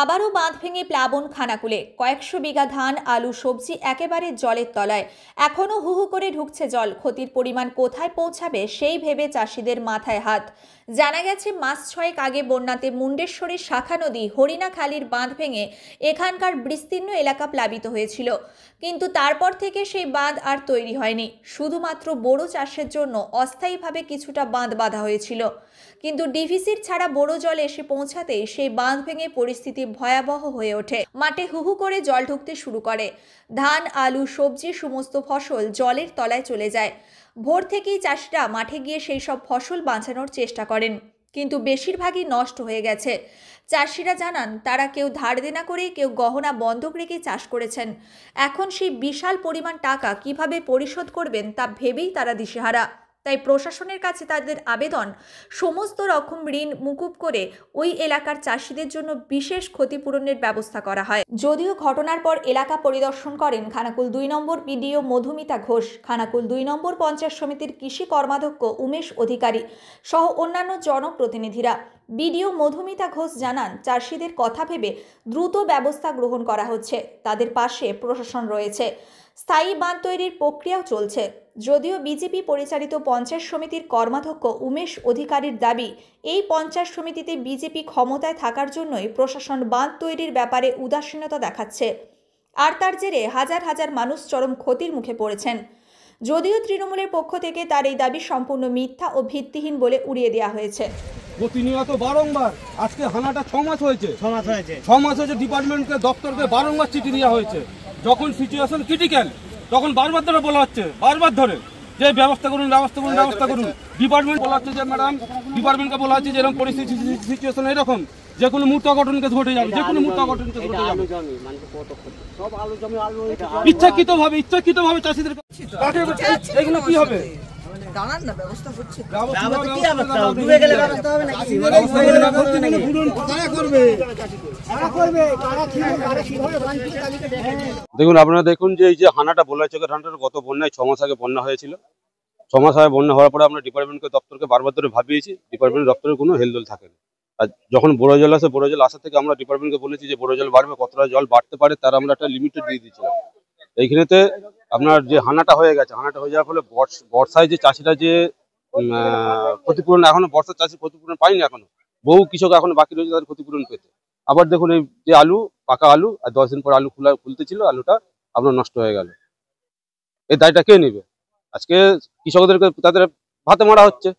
আবারও বাঁধ ভেঙে প্লাবন খানাকুলে কয়েকশো বিঘা ধান আলু সবজি একেবারে জলের তলায়। এখনও হু হু করে ঢুকছে জল। ক্ষতির পরিমাণ কোথায় পৌঁছাবে সেই ভেবে চাষিদের মাথায় হাত। জানা গেছে মাস ছয়েক আগে বন্যাতে মুন্ডেশ্বরীর শাখা নদী হরিণাখালীর বাঁধ ভেঙে এখানকার বিস্তীর্ণ এলাকা প্লাবিত হয়েছিল, কিন্তু তারপর থেকে সেই বাঁধ আর তৈরি হয়নি। শুধুমাত্র বোরো চাষের জন্য অস্থায়ীভাবে কিছুটা বাঁধ বাঁধা হয়েছিল, কিন্তু ডিভিসির ছাড়া বোরো জল এসে পৌঁছাতেই সেই বাঁধ ভেঙে পরিস্থিতি ভয়াবহ হয়ে ওঠে। মাঠে হুহু করে জল ঢুকতে শুরু করে। ধান আলু সবজি সমস্ত ফসল জলের তলায় চলে যায়। ভোর থেকেই চাষিরা মাঠে গিয়ে সেই সব ফসল বাঁচানোর চেষ্টা করেন, কিন্তু বেশিরভাগই নষ্ট হয়ে গেছে। চাষিরা জানান, তারা কেউ ধার দেনা করে, কেউ গহনা বন্ধক রেখে চাষ করেছেন। এখন সেই বিশাল পরিমাণ টাকা কিভাবে পরিশোধ করবেন তা ভেবেই তারা দিশেহারা। তাই প্রশাসনের কাছে তাদের আবেদন, সমস্ত রকম ঋণ মুকুব করে ওই এলাকার চাষিদের জন্য বিশেষ ক্ষতিপূরণের ব্যবস্থা করা হয়। যদিও ঘটনার পর এলাকা পরিদর্শন করেন খানাকুল 2 নম্বর বিডিও মধুমিতা ঘোষ, খানাকুল 2 নম্বর পঞ্চায়েত সমিতির কৃষি কর্মাধ্যক্ষ উমেশ অধিকারী সহ অন্যান্য জনপ্রতিনিধিরা। বিডিও মধুমিতা ঘোষ জানান, চাষিদের কথা ভেবে দ্রুত ব্যবস্থা গ্রহণ করা হচ্ছে। তাদের পাশে প্রশাসন রয়েছে। স্থায়ী বাঁধ তৈরির প্রক্রিয়াও চলছে। যদিও বিজেপি পরিচালিত পঞ্চায়েত সমিতির কর্মাধ্যক্ষ উমেশ অধিকারীর দাবি, এই পঞ্চায়েত সমিতিতে বিজেপি ক্ষমতায় থাকার জন্যই প্রশাসন বাঁধ তৈরির ব্যাপারে উদাসীনতা দেখাচ্ছে, আর তার জেরে হাজার হাজার মানুষ চরম ক্ষতির মুখে পড়েছেন। যদিও তৃণমূলের পক্ষ থেকে তার এই দাবি সম্পূর্ণ মিথ্যা ও ভিত্তিহীন বলে উড়িয়ে দেওয়া হয়েছে। প্রতিনিয়ত বারংবার, আজকে হানাটা 6 মাস হয়েছে, 6 মাস হয়েছে ডিপার্টমেন্টকে দপ্তরকে বারংবার চিঠি দেওয়া হয়েছে। যখন সিচুয়েশন ক্রিটিক্যাল তখন বারবার ধরে বলা হচ্ছে, বারবার ধরে যে ব্যবস্থা করুন ব্যবস্থা করুন ব্যবস্থা করুন। ডিপার্টমেন্ট বলা হচ্ছে যে ম্যাডাম, ডিপার্টমেন্টকে বলা হচ্ছে যে এরকম পরিস্থিতি সিচুয়েশন এরকম, যে কোনো মুহূর্তে অঘটন কেস ঘটে যাবে, যে কোনো মুহূর্তে অঘটন কেস ঘটে যাবে। ইচ্ছাকৃতভাবে চাষিদের এগুলো কি হবে? দাঁড়ান না, ব্যবস্থা হচ্ছে। দেখুন, আপনারা দেখুন যে এই যে হানাটা বলাইচকের হানাটা গত বন্যায় 6 মাস আগে বন্যা হয়েছিল। 6 মাস আগে বন্যা হওয়ার পরে আমরা ডিপার্টমেন্টকে দপ্তরকে বারবার ধরে ভাবিয়েছি, ডিপার্টমেন্ট দপ্তরের কোনো হেলদোল থাকে না। আর যখন বড় জল আসে, বড় জল আসা থেকে আমরা ডিপার্টমেন্টকে বলেছি যে বড় জল বাড়বে, কতটা জল বাড়তে পারে তার আমরা একটা লিমিটেড দিয়ে দিয়েছিলাম। এইখানেতে আপনার যে হানাটা হয়ে গেছে, হানাটা হয়ে যাওয়ার ফলে বর্ষায় যে চাষিরা যে ক্ষতিপূরণ, এখনো বর্ষার চাষি ক্ষতিপূরণ পায়নি, এখনো বহু কৃষক এখনো বাকি রয়েছে তাদের ক্ষতিপূরণ পেতে। আবার দেখুন, এই যে আলু, পাকা আলু, আর 10 দিন পর আলু খুলতে ছিল, আলুটা আপনার নষ্ট হয়ে গেল। এই দায়টা কে নেবে? আজকে কৃষকদেরকে তাদের ভাতে মারা হচ্ছে।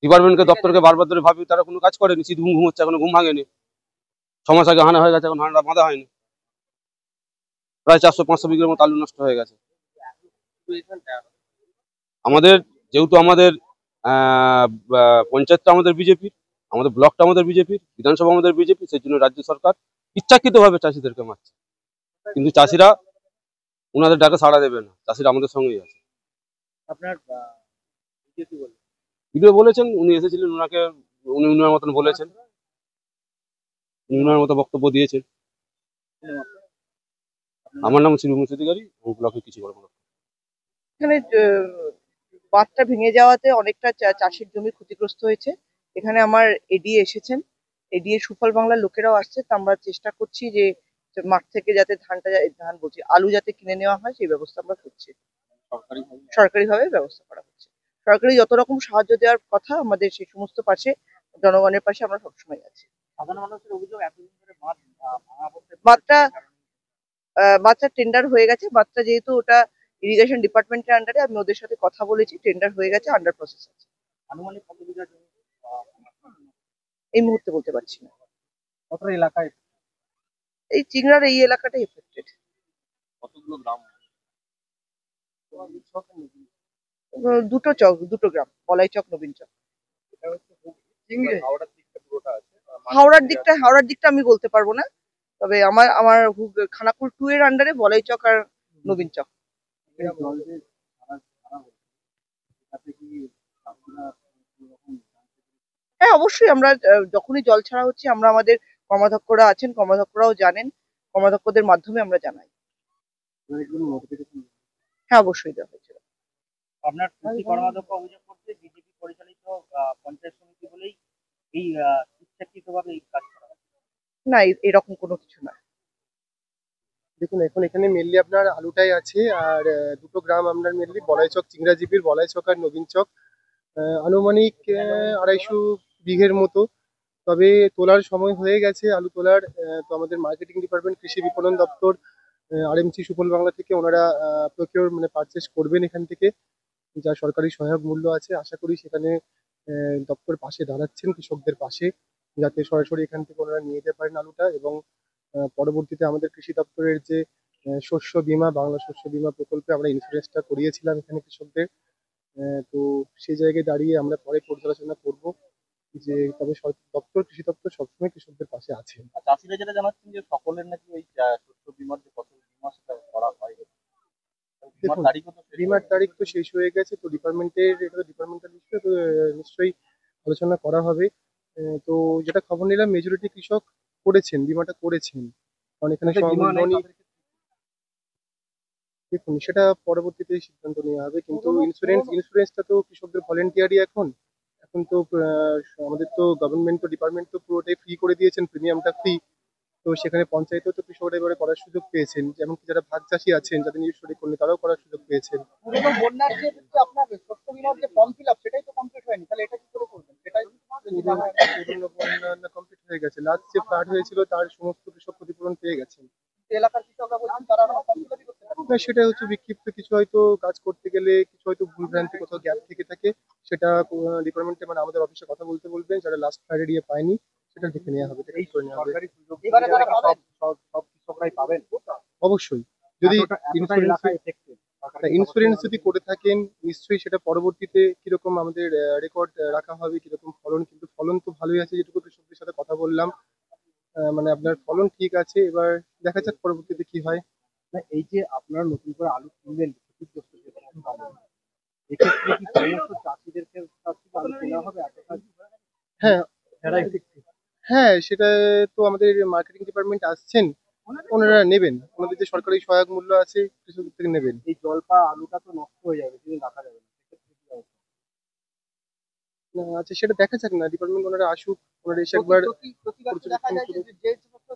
ডিপার্টমেন্টকে দপ্তরকে বারবার ধরে ভাবি, তারা কোনো কাজ করেনি, শীত ঘুম হচ্ছে, এখনো ঘুম ভাঙেনি। 6 মাস আগে হানা হয়ে গেছে, এখন হানাটা বাঁধা হয়নি। প্রায় 400-500 বিঘের মতো আলু নষ্ট হয়ে গেছে। আমাদের যেহেতু আমাদের পঞ্চায়েতটা আমাদের বিজেপির, আমাদের ব্লকটা আমাদের বিজেপির, বিধানসভা আমাদের বিজেপি, সেই জন্য রাজ্য সরকার ইচ্ছাকৃতভাবে চাষিদেরকে মারছে। কিন্তু চাষিরা ওনাদের ডাকে সাড়া দেবে না, চাষিরা আমাদের সঙ্গেই আছে। আপনার ভিডিও বলেছেন, উনি এসেছিলেন, উনি উনার মতন বলেছেন, উনার মতো বক্তব্য দিয়েছেন। আমার নাম শ্রী উমেশ অধিকারী, ব্লকের কৃষি কর্মকর্তা। এখানে বাঁধটা ভেঙে যাওয়াতে অনেকটা চাষের জমি ক্ষতিগ্রস্ত হয়েছে। এখানে আমার এডিএ এসেছেন, এডিএ সুফল বাংলার লোকেরাও আসছে। তা আমরা চেষ্টা করছি যে মাঠ থেকে যাতে ধান বলছি আলু যাতে কিনে নেওয়া হয়, সেই ব্যবস্থা আমরা করছি। সরকারিভাবে ব্যবস্থা করা হচ্ছে। সরকারি যত রকম সাহায্য দেওয়ার কথা, আমাদের সেই সমস্ত পাশে, জনগণের পাশে আমরা সবসময় আছি। সাধারণ মানুষের অভিযোগ, এতদিন ধরে বাচ্চা টেন্ডার হয়ে গেছে। বাচ্চা যেহেতু ওটা ইরিগেশন ডিপার্টমেন্টের আন্ডারে, আমি ওদের সাথে কথা বলেছি, টেন্ডার হয়ে গেছে, আন্ডার প্রসেস আছে। আনুমানিক কত বিঘা জমি এই মুহূর্তে বলতে পারছি না। কতটা এলাকায়? এই চিংড়ার এই এলাকাটাই এফেক্টেড। কতগুলো গ্রাম? দুটো গ্রাম, বলাইচক, নবীন চক। হাওড়ার দিকটা আমি বলতে পারবো না, তবে আমার খানাকুল 2 এর আন্ডারে বলাইচক আর নবীন চক। হ্যাঁ, অবশ্যই। আমরা যখনই জল ছাড়া হচ্ছে, আমরা আমাদের কর্মাধ্যক্ষরা আছেন, কর্মাধ্যক্ষরাও জানেন, কর্মাধ্যক্ষদের মাধ্যমে আমরা জানাই। হ্যাঁ, অবশ্যই দেওয়া হয়েছিল। আপনার কৃষি কর্মাধ্যক্ষ অভিযোগ করছে, বিজেপি পরিচালিত পঞ্চায়েত সমিতি বলেই এই ইচ্ছাকৃতভাবে এই কাজ করা। না, এরকম কোনো কিছু না। দেখুন এখন এখানে মেনলি আপনার আলুটাই আছে, আর দুটো গ্রাম আপনার মেনলি বলাইচক, চিংড়াজিপির বলাইচক আর নবীন চক। আনুমানিক 250 বিঘের মতো। তবে তোলার সময় হয়ে গেছে, আলু তোলার। তো আমাদের মার্কেটিং ডিপার্টমেন্ট, কৃষি বিপণন দপ্তর, আরএমসি সুফল বাংলা থেকে ওনারা প্রকিউর মানে পারচেস করবেন এখান থেকে, যা সরকারি সহায়ক মূল্য আছে। আশা করি সেখানে দপ্তর পাশে দাঁড়াচ্ছেন কৃষকদের পাশে, যাতে সরাসরি এখান থেকে ওনারা নিয়ে যেতে পারেন আলুটা। এবং পরবর্তীতে আমাদের কৃষি দপ্তরের যে শস্য বীমা, বাংলা শস্য বীমা প্রকল্পে আমরা ইন্স্যুরেন্সটা করিয়েছিলাম এখানে কৃষকদের। তো সেই জায়গায় দাঁড়িয়ে আমরা পরে পর্যালোচনা করব যে তবে কৃষি দপ্তর সবসময় কৃষকদের পাশে আছে। চাষিরা যেটা জানাচ্ছেন যে সকলের নাকি ওই শস্য বীমার যে ফসল বীমা সেটা করা হয়। দেখুন, বীমার তারিখ তো শেষ হয়ে গেছে, তো ডিপার্টমেন্টের এটা তো ডিপার্টমেন্টাল বিষয়, তো নিশ্চয়ই আলোচনা করা হবে। তো যেটা খবর নিলাম মেজরিটি কৃষক করেছেন, বীমাটা করেছেন, কারণ এখানে দেখুন সেটা পরবর্তীতে সিদ্ধান্ত নেওয়া হবে। কিন্তু ইন্স্যুরেন্সটা তো কৃষকদের ভলেন্টিয়ারই এখন তো আমাদের তো গভর্নমেন্ট, তো ডিপার্টমেন্ট তো পুরোটাই ফ্রি করে দিয়েছেন, প্রিমিয়ামটা ফ্রি। তো সেখানে পঞ্চায়েতেও তো কৃষকরা এবারে করার সুযোগ পেয়েছেন, যেমন কি যারা ভাগ চাষি আছেন, যাদের নিজস্ব রেকর্ড নেই, তারাও করার সুযোগ পেয়েছেন। পুরনো বন্যার যে আপনার শস্য বীমার যে ফর্ম ফিল আপ সেটাই তো কমপ্লিট হয়নি, তাহলে এটা কি করে করবেন? সেটাই পুরনো বন্যা কমপ্লিট হয়ে গেছে, লাস্ট যে ফ্লাড হয়েছিল তার সমস্ত কৃষক ক্ষতিপূরণ পেয়ে গেছেন। এলাকার কৃষকরা বলছেন তারা ফর্ম ফিল আপই করতে পারে না, সেটা হচ্ছে বিক্ষিপ্ত কিছু, হয়তো কাজ করতে গেলে কিছু হয়তো ভুলভ্রান্তি কোথাও গ্যাপ থেকে থাকে, সেটা ডিপার্টমেন্টে মানে আমাদের অফিসে কথা বলতে বলবেন, যারা লাস্ট ফ্লাইডে দিয়ে পায়নি সেটা দেখে নেওয়া হবে, এই করে নেওয়া হবে। এবারে তারা পাবেন, সব কৃষকরাই পাবেন অবশ্যই, যদি ইন্স্যুরেন্স যদি করে থাকেন নিশ্চয়ই সেটা পরবর্তীতে কিরকম আমাদের রেকর্ড রাখা হবে, কিরকম ফলন। কিন্তু ফলন তো ভালোই আছে, যেটুকু কৃষকদের সাথে কথা বললাম, মানে আপনার ফলন ঠিক আছে। এবার দেখা যাক পরবর্তীতে কি হয়। না, এই যে আপনারা নতুন করে আলু কিনলেন ক্ষতিগ্রস্ত এক্ষেত্রে কি সমস্ত চাষিদেরকে আলু কেনা হবে? হ্যাঁ, সেটা তো আমাদের মার্কেটিং ডিপার্টমেন্ট আসছেন, ওনারা নেবেন, ওনাদের যে সরকারি সহায়ক মূল্য আছে কৃষকদের থেকে নেবেন। এই জলপা আলুটা তো নষ্ট হয়ে যাবে, সেদিন রাখা যাবে না, আচ্ছা সেটা দেখা যাক না, ডিপার্টমেন্ট ওনারা আসুক, ওনারা এসে একবার দেখা যায় যে সমস্ত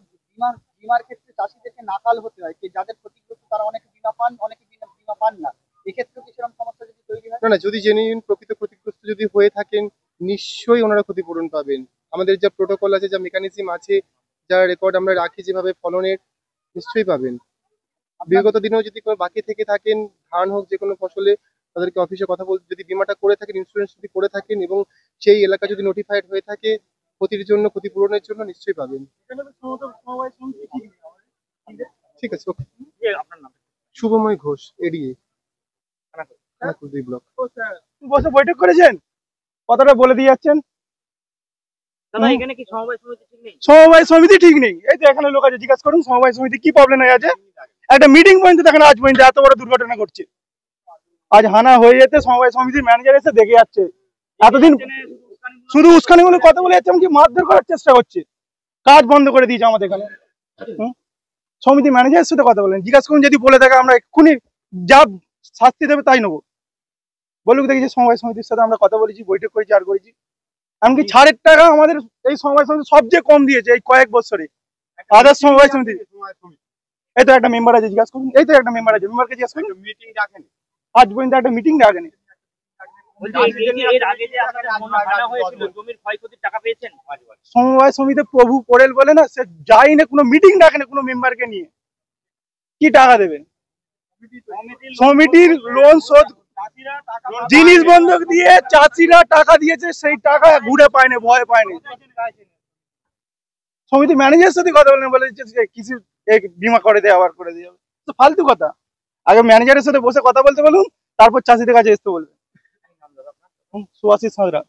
বীমার ক্ষেত্রে চাষিদেরকে নাকাল হতে হয়, যাদের ক্ষতিগ্রস্ত তারা অনেকে বীমা পান, অনেকে বীমা পান না। এক্ষেত্রে কি সেরকম সমস্যা যদি তৈরি হয়? না, যদি জেনুইন প্রকৃত ক্ষতিগ্রস্ত যদি হয়ে থাকেন নিশ্চয়ই ওনারা ক্ষতিপূরণ পাবেন। আমাদের যা প্রোটোকল আছে, যা মেকানিজম আছে, যা রেকর্ড আমরা রাখি যেভাবে ফলনের, নিশ্চয়ই পাবেন। বিগত দিনেও যদি কোনো বাকি থেকে থাকেন, ধান হোক যে কোনো ফসলে, তাদেরকে অফিসে কথা বলতে, যদি বীমাটা করে থাকেন, ইন্স্যুরেন্স যদি করে থাকেন এবং সেই এলাকা যদি নোটিফাইড হয়ে থাকে ক্ষতির জন্য, ক্ষতিপূরণের জন্য, নিশ্চয়ই পাবেন। ঠিক আছে, ওকে। আপনার নাম? Shubhamoy Ghosh, ADA, Khanakul 2 block. বসে বৈঠক করেছেন, কথাটা বলে দিয়ে যাচ্ছেন। এখানে কি সমবায় সমিতি ঠিক নেই? সমবায় সমিতি ঠিক নেই, এই তো এখানে লোক আছে, জিজ্ঞাসা করুন সমবায় সমিতি কি প্রবলেম হয়ে আছে। একটা মিটিং পয়েন্ট দেখেন, আজ পর্যন্ত এত বড় দুর্ঘটনা ঘটছে। আজ হানা হয়ে যেতে সমবায় সমিতির ম্যানেজার এসে দেখে যাচ্ছে, এতদিন শুধু উস্কানিগুলো কথা বলে যাচ্ছে, এমনকি মারধর করার চেষ্টা করছে, কাজ বন্ধ করে দিয়েছে আমাদের এখানে। সমিতি ম্যানেজারের সাথে কথা বলেন, জিজ্ঞাসা করুন, যদি বলে থাকে আমরা এক্ষুনি যা শাস্তি দেবে তাই নেবো। বলুক দেখি যে সমবায় সমিতির সাথে আমরা কথা বলেছি, বৈঠক করেছি, আর করেছি। এমনকি ছাড়ের টাকা আমাদের এই সমবায় সমিতি সবচেয়ে কম দিয়েছে এই কয়েক বছরে আদার্স সমবায় সমিতি। এই তো একটা মেম্বার আছে, জিজ্ঞাসা করুন, এই তো একটা মেম্বার আছে, মেম্বারকে জিজ্ঞাসা করুন। মিটিং ডাকেন, আজ পর্যন্ত একটা মিটিং ডাকেনি। সমবায় সমিতি প্রভু পড়েল বলে না, সে যাই না, কোনো মিটিং ডাকেনি কোনো মেম্বারকে নিয়ে, কি টাকা দেবেন? সমিতির লোন শোধ, জিনিস বন্ধক দিয়ে চাষিরা টাকা দিয়েছে, সেই টাকা ঘুরে পায়নি, ভয় পায়নি। সমিতি ম্যানেজারের সাথে কথা বলেন, বলে কিছু বীমা করে দেয়, আবার করে দিয়ে যাবে, তো ফালতু কথা। আগে ম্যানেজারের সাথে বসে কথা বলতে বলুন, তারপর চাষিদের কাছে আসতে বলবেন। সুভাষিস সাঁতরা,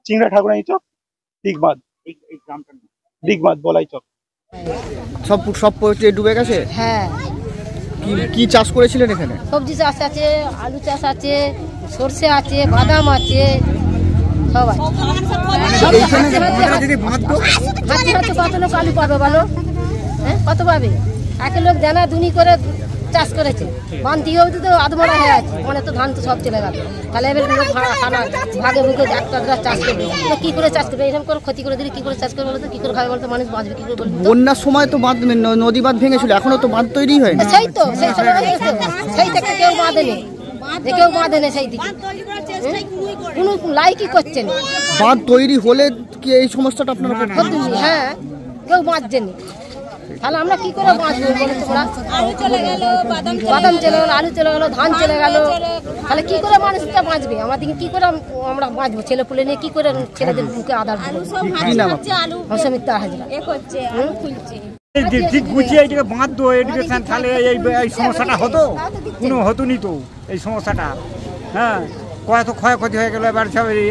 চিংড়া ঠাকুরানি চক, দিগবাদ বলাই চক। সব ডুবে গেছে। হ্যাঁ, কি চাষ করেছিলেন এখানে? সবজি চাষ আছে, আলু চাষ আছে, সর্ষে আছে, বাদাম আছে, সব আছে। হাতে কত লোক আলু পাবে বলো? হ্যাঁ, কত পাবে? একে লোক দেনা দুনি করে চাষ করেছে, বান দিয়েও তো আধমরা হয়ে আছে, মানে তো ধান তো সব চলে গেল। তাহলে এবার ভাগে ভুগে একটা চাষ করবে, কি করে চাষ করবে? এরকম করে ক্ষতি করে দিলে কি করে চাষ করবে বলতো? কি করে খাবে বলতো? মানুষ বাঁচবে কি করে বলতো? বন্যার সময় তো বাঁধ নদী বাঁধ ভেঙেছিল, এখনো তো বাঁধ তৈরি হয়নি। সেই তো সেই সময় সেই থেকে কেউ বাঁধেনি, কেউ বাঁধেনি সেই দিকে, কোনো লাইকই করছে না। বাঁধ তৈরি হলে কি এই সমস্যাটা আপনারা হ্যাঁ, কেউ বাঁচছেনি, তাহলে আমরা কি করে বাঁচবো বলো তোমরা? বাদাম চলে গেল, আলু চলে গেল, ধান চলে গেল, তাহলে কি করে মানুষটা বাঁচবে? আমাদেরকে কি করে আমরা বাঁচবো? ছেলে পুলে নিয়ে কি করে ছেলেদের মুখে আধার দেবো? অসমিতা হাজরা ঠিক গুছিয়ে এইটাকে বাঁধতো এডুকেশন, তাহলে এই সমস্যাটা হতো? কোনো হতো নি তো এই সমস্যাটা। হ্যাঁ, কত ক্ষয়ক্ষতি হয়ে গেল।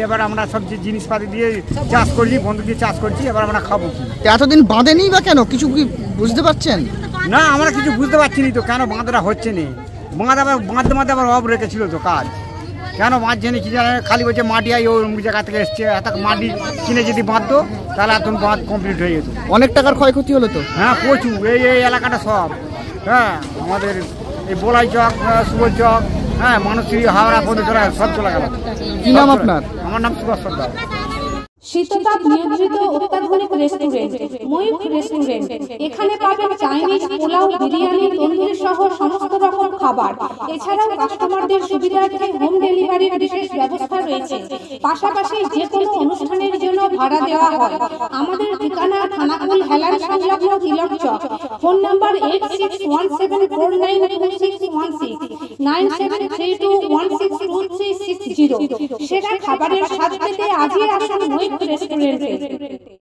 এবার আমরা সব জিনিসপাতি দিয়ে চাষ করছি, বন্ধু দিয়ে চাষ করছি, এবার আমরা খাবো কি? এতদিন বাঁধেনি বা কেন, কিছু কি বুঝতে পারছেন? না, আমরা কিছু বুঝতে পারছি না তো কেন বাঁধটা হচ্ছে না। বাঁধতে আবার অব রেখেছিল তো কাজ, কেন বাঁধছে না কি জানে? খালি বলছে মাটি ওই জায়গা থেকে এসছে, এত মাটি কিনে যদি বাঁধতো তাহলে এখন বাঁধ কমপ্লিট হয়ে যেত। অনেক টাকার ক্ষয়ক্ষতি হলো তো। হ্যাঁ, প্রচুর। এই এলাকাটা সব, হ্যাঁ, আমাদের এই বলাই চক, সুবল চক, হ্যাঁ, মানুষী, হাওড়া পর্যন্ত সব চলে গেল। কি নাম আপনার? আমার নাম সুভাষ সর্দার। শীততাপ নিয়ন্ত্রিত অত্যাধুনিক রেস্টুরেন্ট ময়ূখ রেস্টুরেন্ট। এখানে পাবেন চাইনিজ, পোলাও, বিরিয়ানি, তন্দুরি সহ সমস্ত রকম খাবার। এছাড়াও কাস্টমারদের সুবিধার্থে হোম ডেলিভারির বিশেষ ব্যবস্থা রয়েছে। পাশাপাশি যে কোনো অনুষ্ঠানের জন্য ভাড়া দেওয়া হয়। আমাদের ঠিকানা খানাকুল হেলান সংলগ্ন তিলক চক। Phone number 8617492616 9732162360। সেরা খাবারের স্বাদ পেতে আজই আসুন ময়ূখ রেস্টুরেন্টে।